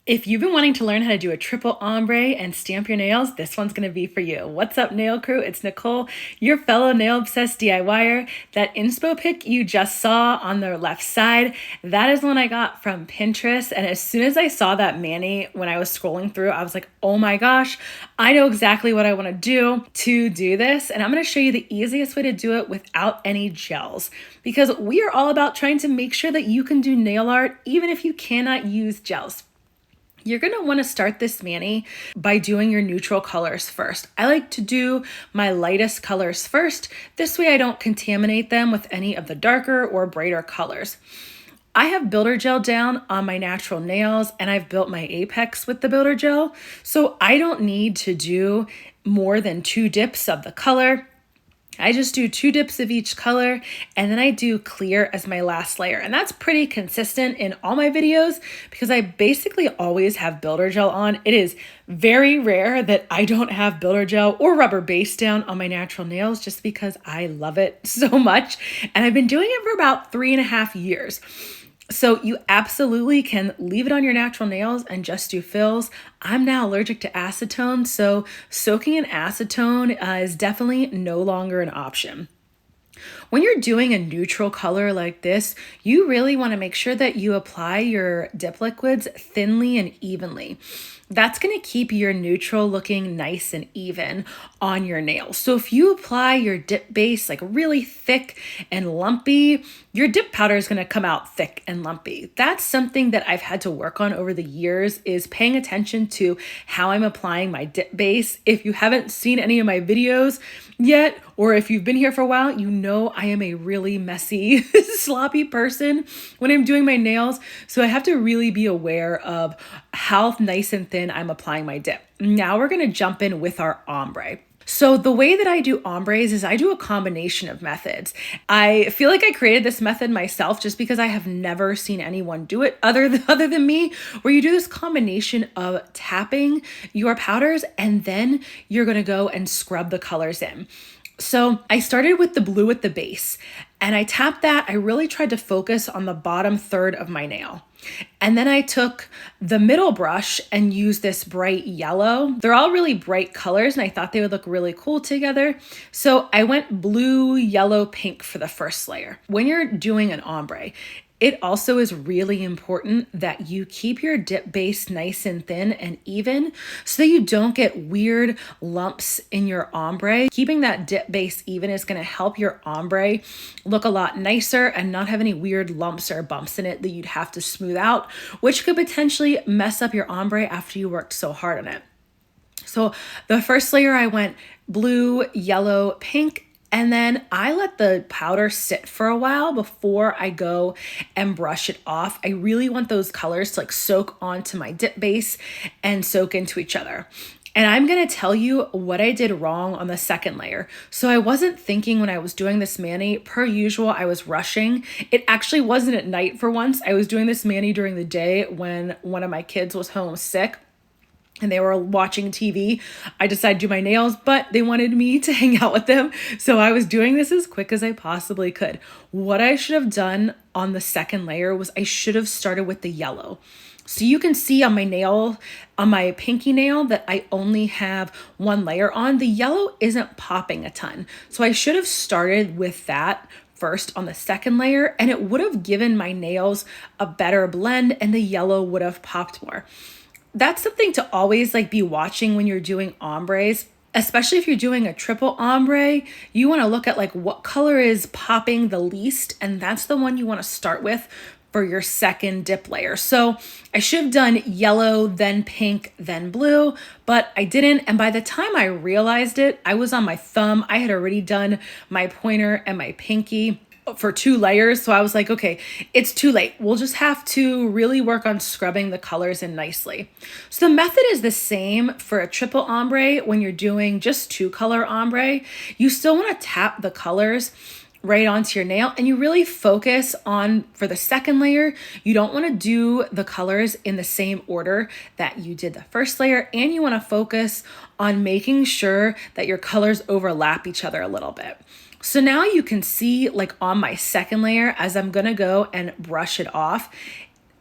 If you've been wanting to learn how to do a triple ombre and stamp your nails, this one's going to be for you. What's up, nail crew? It's Nicole, your fellow nail obsessed DIYer. That inspo pic you just saw on the left side, that is one I got from Pinterest. And as soon as I saw that mani when I was scrolling through, I was like, oh my gosh, I know exactly what I want to do this. And I'm going to show you the easiest way to do it without any gels, because we are all about trying to make sure that you can do nail art even if you cannot use gels. You're going to want to start this mani by doing your neutral colors first. I like to do my lightest colors first. This way I don't contaminate them with any of the darker or brighter colors. I have builder gel down on my natural nails, and I've built my apex with the builder gel, so I don't need to do more than 2 dips of the color. I just do 2 dips of each color, and then I do clear as my last layer. And that's pretty consistent in all my videos because I basically always have builder gel on. It is very rare that I don't have builder gel or rubber base down on my natural nails, just because I love it so much. And I've been doing it for about 3.5 years. So you absolutely can leave it on your natural nails and just do fills. I'm now allergic to acetone, so soaking in acetone is definitely no longer an option. When you're doing a neutral color like this, you really want to make sure that you apply your dip liquids thinly and evenly. That's going to keep your neutral looking nice and even on your nails. So if you apply your dip base like really thick and lumpy, your dip powder is going to come out thick and lumpy. That's something that I've had to work on over the years, is paying attention to how I'm applying my dip base. If you haven't seen any of my videos yet, or if you've been here for a while, you know I am a really messy, sloppy person when I'm doing my nails. So I have to really be aware of how nice and thin I'm applying my dip. Now we're going to jump in with our ombre. So the way that I do ombres is I do a combination of methods. I feel like I created this method myself just because I have never seen anyone do it other than me, where you do this combination of tapping your powders and then you're going to go and scrub the colors in. So I started with the blue at the base, and I tapped that. I really tried to focus on the bottom third of my nail. And then I took the middle brush and used this bright yellow. They're all really bright colors, and I thought they would look really cool together. So I went blue, yellow, pink for the first layer. When you're doing an ombre, it also is really important that you keep your dip base nice and thin and even so that you don't get weird lumps in your ombre. Keeping that dip base even is going to help your ombre look a lot nicer and not have any weird lumps or bumps in it that you'd have to smooth out, which could potentially mess up your ombre after you worked so hard on it. So the first layer I went blue, yellow, pink, and then I let the powder sit for a while before I go and brush it off. I really want those colors to like soak onto my dip base and soak into each other. And I'm going to tell you what I did wrong on the second layer. So I wasn't thinking when I was doing this mani. Per usual, I was rushing. It actually wasn't at night for once. I was doing this mani during the day when one of my kids was home sick and they were watching TV. I decided to do my nails, but they wanted me to hang out with them. So I was doing this as quick as I possibly could. What I should have done on the second layer was I should have started with the yellow. So you can see on my nail, on my pinky nail, that I only have 1 layer on. The yellow isn't popping a ton. So I should have started with that first on the second layer, and it would have given my nails a better blend and the yellow would have popped more. That's something to always like be watching when you're doing ombres, especially if you're doing a triple ombre. You want to look at like what color is popping the least, and that's the one you want to start with for your second dip layer. So I should have done yellow, then pink, then blue, but I didn't. And by the time I realized it, I was on my thumb. I had already done my pointer and my pinky for 2 layers. So I was like, okay, it's too late. We'll just have to really work on scrubbing the colors in nicely. So the method is the same for a triple ombre. When you're doing just 2 color ombre, you still want to tap the colors right onto your nail, and you really focus on, for the second layer, you don't want to do the colors in the same order that you did the first layer, and you want to focus on making sure that your colors overlap each other a little bit. So now you can see like on my second layer, as I'm gonna go and brush it off,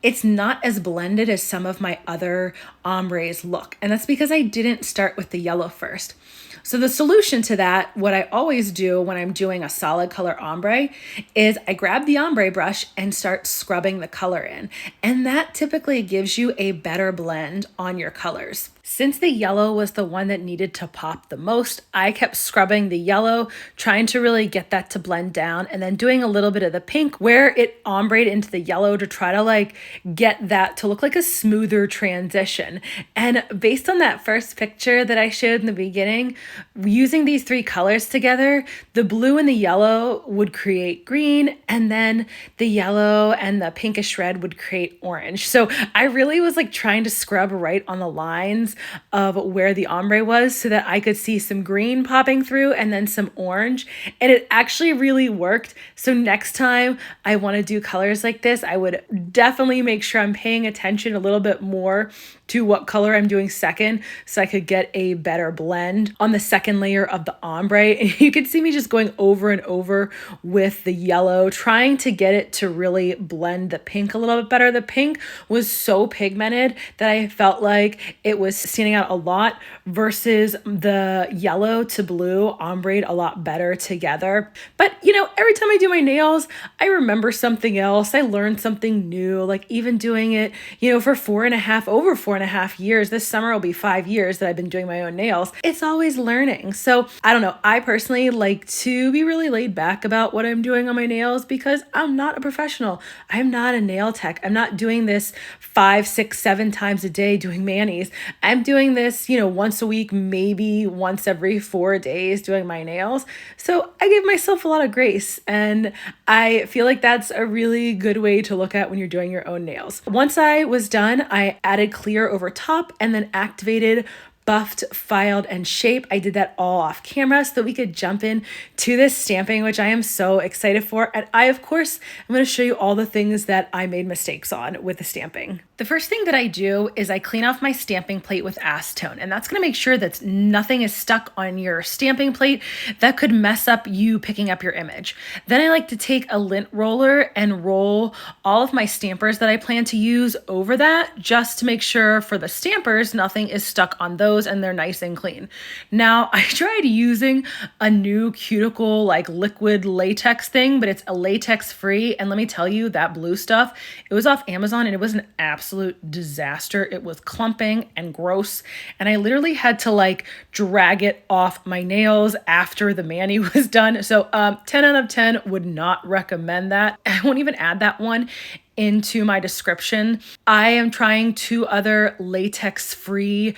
it's not as blended as some of my other ombres look. And that's because I didn't start with the yellow first. So the solution to that, what I always do when I'm doing a solid color ombre, is I grab the ombre brush and start scrubbing the color in. And that typically gives you a better blend on your colors. Since the yellow was the one that needed to pop the most, I kept scrubbing the yellow, trying to really get that to blend down, and then doing a little bit of the pink where it ombreed into the yellow to try to like get that to look like a smoother transition. And based on that first picture that I showed in the beginning, using these three colors together, the blue and the yellow would create green, and then the yellow and the pinkish red would create orange. So I really was like trying to scrub right on the lines of where the ombre was so that I could see some green popping through and then some orange. And it actually really worked. So next time I want to do colors like this, I would definitely make sure I'm paying attention a little bit more to what color I'm doing second so I could get a better blend on the second layer of the ombre. And you could see me just going over and over with the yellow, trying to get it to really blend the pink a little bit better. The pink was so pigmented that I felt like it was standing out a lot versus the yellow to blue ombreed a lot better together. But you know, every time I do my nails, I remember something else. I learned something new, like even doing it, you know, for over 4.5 years. This summer will be 5 years that I've been doing my own nails. It's always learning. So I don't know. I personally like to be really laid back about what I'm doing on my nails because I'm not a professional. I'm not a nail tech. I'm not doing this 5, 6, 7 times a day doing manis. I'm doing this, you know, once a week, maybe once every 4 days doing my nails. So I give myself a lot of grace, and I feel like that's a really good way to look at when you're doing your own nails. Once I was done, I added clear over top and then activated, buffed, filed, and shape. I did that all off camera so that we could jump in to this stamping, which I am so excited for. And I, of course, am going to show you all the things that I made mistakes on with the stamping. The first thing that I do is I clean off my stamping plate with acetone, and that's going to make sure that nothing is stuck on your stamping plate that could mess up you picking up your image. Then I like to take a lint roller and roll all of my stampers that I plan to use over that, just to make sure for the stampers, nothing is stuck on those and they're nice and clean. Now, I tried using a new cuticle like liquid latex thing, but it's a latex free. And let me tell you, that blue stuff, it was off Amazon and it was an absolute disaster. It was clumping and gross. And I literally had to like drag it off my nails after the mani was done. So 10 out of 10 would not recommend that. I won't even add that one into my description. I am trying 2 other latex-free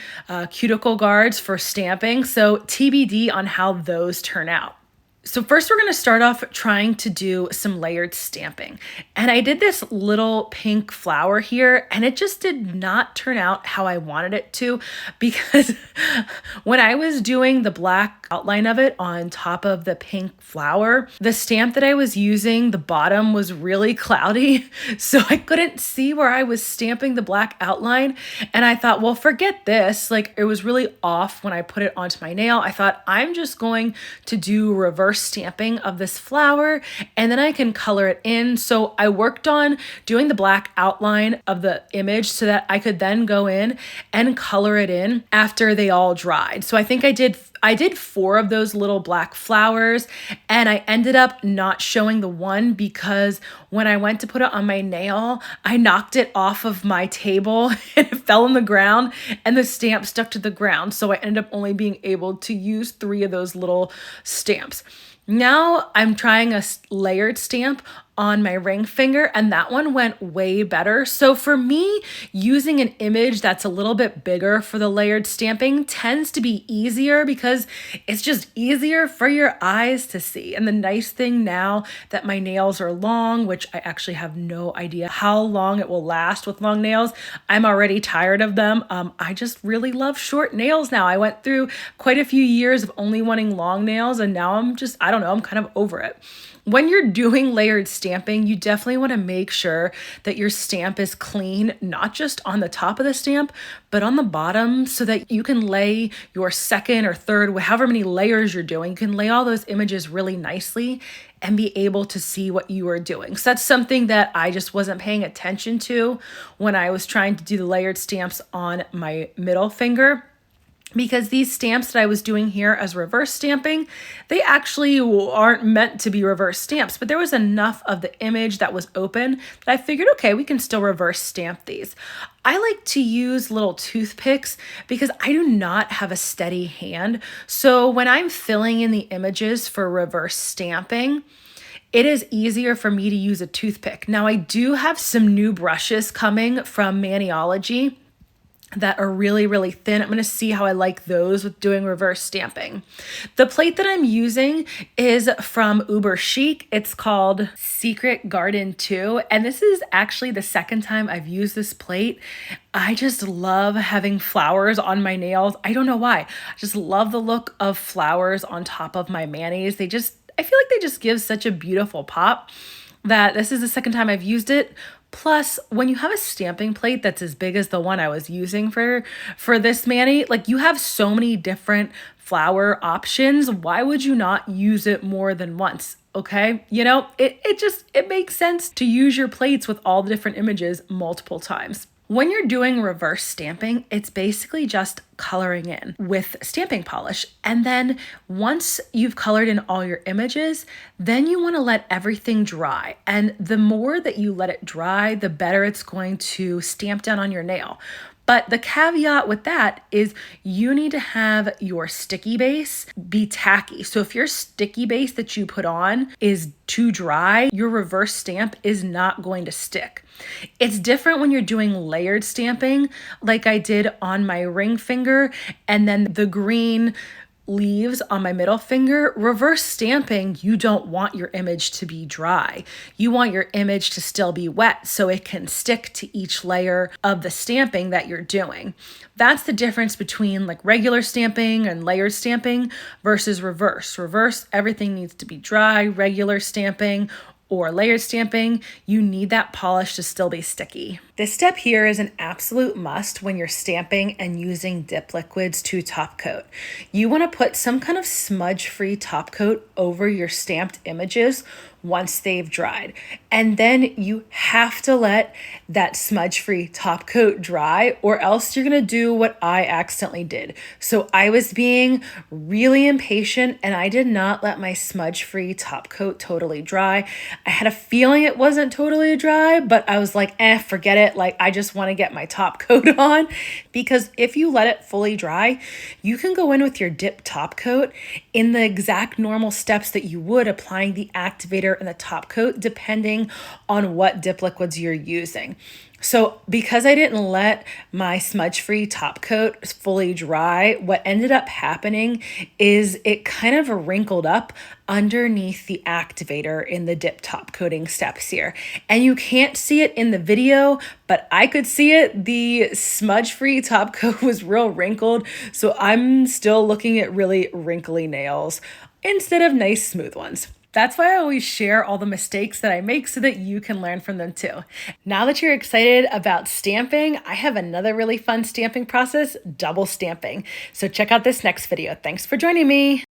cuticle guards for stamping, so TBD on how those turn out. So first we're going to start off trying to do some layered stamping. And I did this little pink flower here and it just did not turn out how I wanted it to, because when I was doing the black outline of it on top of the pink flower, the stamp that I was using, the bottom was really cloudy. So I couldn't see where I was stamping the black outline. And I thought, well, forget this. Like it was really off when I put it onto my nail. I thought I'm just going to do reverse stamping of this flower and then I can color it in. So I worked on doing the black outline of the image so that I could then go in and color it in after they all dried. So I think I did 4 of those little black flowers, and I ended up not showing the one because when I went to put it on my nail, I knocked it off of my table and it fell on the ground and the stamp stuck to the ground. So I ended up only being able to use 3 of those little stamps. Now I'm trying a layered stamp on my ring finger, and that one went way better. So for me, using an image that's a little bit bigger for the layered stamping tends to be easier because it's just easier for your eyes to see. And the nice thing now that my nails are long, which I actually have no idea how long it will last with long nails, I'm already tired of them. I just really love short nails now. I went through quite a few years of only wanting long nails, and now I'm kind of over it. When you're doing layered stamping, you definitely want to make sure that your stamp is clean, not just on the top of the stamp, but on the bottom, so that you can lay your second or third, however many layers you're doing, you can lay all those images really nicely and be able to see what you are doing. So that's something that I just wasn't paying attention to when I was trying to do the layered stamps on my middle finger, because these stamps that I was doing here as reverse stamping, they actually aren't meant to be reverse stamps, but there was enough of the image that was open that I figured, okay, we can still reverse stamp these. I like to use little toothpicks because I do not have a steady hand. So when I'm filling in the images for reverse stamping, it is easier for me to use a toothpick. Now, I do have some new brushes coming from Maniology that are really, really thin. I'm gonna see how I like those with doing reverse stamping. The plate that I'm using is from Uber Chic. It's called Secret Garden 2, and this is actually the second time I've used this plate. I just love having flowers on my nails. I don't know why. I just love the look of flowers on top of my manis. I feel like they just give such a beautiful pop that this is the second time I've used it. Plus, when you have a stamping plate that's as big as the one I was using for this mani, like, you have so many different flower options. Why would you not use it more than once? Okay, it makes sense to use your plates with all the different images multiple times. When you're doing reverse stamping, it's basically just coloring in with stamping polish. And then once you've colored in all your images, then you want to let everything dry. And the more that you let it dry, the better it's going to stamp down on your nail. But the caveat with that is you need to have your sticky base be tacky. So if your sticky base that you put on is too dry, your reverse stamp is not going to stick. It's different when you're doing layered stamping, like I did on my ring finger, and then the green leaves on my middle finger. Reverse stamping, you don't want your image to be dry. You want your image to still be wet so it can stick to each layer of the stamping that you're doing. That's the difference between like regular stamping and layered stamping versus reverse. Reverse, everything needs to be dry. Regular stamping or layered stamping, you need that polish to still be sticky. This step here is an absolute must when you're stamping and using dip liquids to top coat. You want to put some kind of smudge-free top coat over your stamped images once they've dried. And then you have to let that smudge-free top coat dry, or else you're gonna do what I accidentally did. So I was being really impatient and I did not let my smudge-free top coat totally dry. I had a feeling it wasn't totally dry, but I was like, forget it. Like, I just want to get my top coat on, because if you let it fully dry, you can go in with your dip top coat in the exact normal steps that you would applying the activator and the top coat, depending on what dip liquids you're using. So because I didn't let my smudge-free top coat fully dry, what ended up happening is it kind of wrinkled up underneath the activator in the dip top coating steps here. And you can't see it in the video, but I could see it. The smudge-free top coat was real wrinkled, so I'm still looking at really wrinkly nails instead of nice smooth ones. That's why I always share all the mistakes that I make so that you can learn from them too. Now that you're excited about stamping, I have another really fun stamping process, double stamping. So check out this next video. Thanks for joining me.